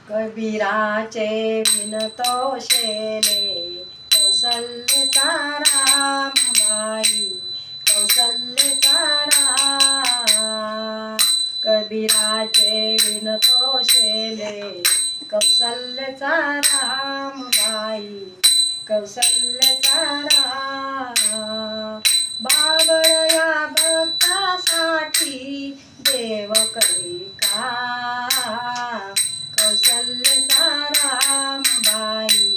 कबीराचे विनतो शेले कौशल्याचा रामबाई कौशल्याचा राम कबीराचे विनतो शेले कौशल्याचा रामबाई कौशल्याचा राम बाबळ या भक्तासाठी देव करी का कौशल्याचा रामबाई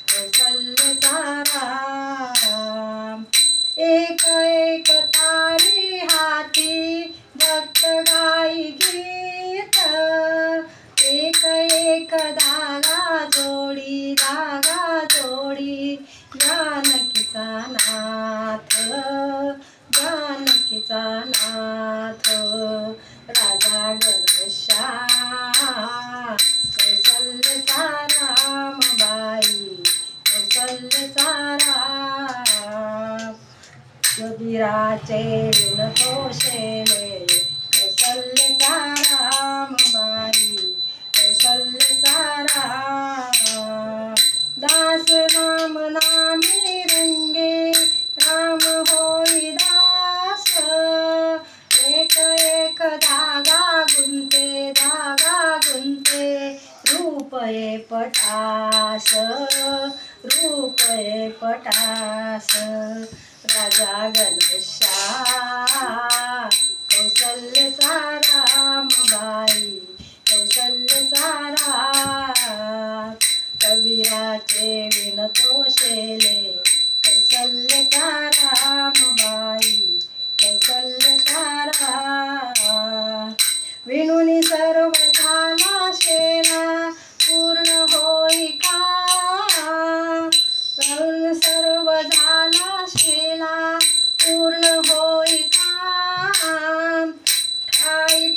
कौशल्याचा राम एक एक तारी हाती भक्त गाई गीत एक एक धागा जोडी जानकीचा नाथ जानकीचा नाथ राजा गणेशा कौशल्याचा रामबाई कौशल्याचा राम कबीराचे विनतो शेले कौशल्याचा रामबाई कौशल्याचा राम दास राम नामी रंगे राम होई दास एक एक धागा गुंते रूपये पटास राजा गणेशा कौशल्याचा रामबाई कौशल्याचा राम कबीराचे विनतो शेले कौशल्याचा रामबाई कौशल्याचा राम विणून सर्व झाला शेला पूर्ण होई का सर्व झाला शेला पूर्ण होई का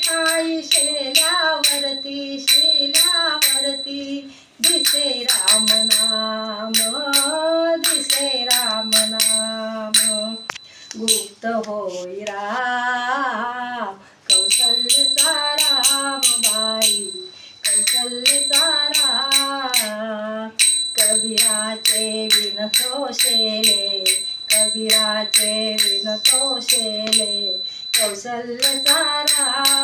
ठाई शेल्यावरती दिसे राम नाम गुप्त होई राम कौशल्याचा रामबाई कौशल्याचा राम कबीराचे विनतो शेले कबीराचे विनतो शेले कौशल्याचा राम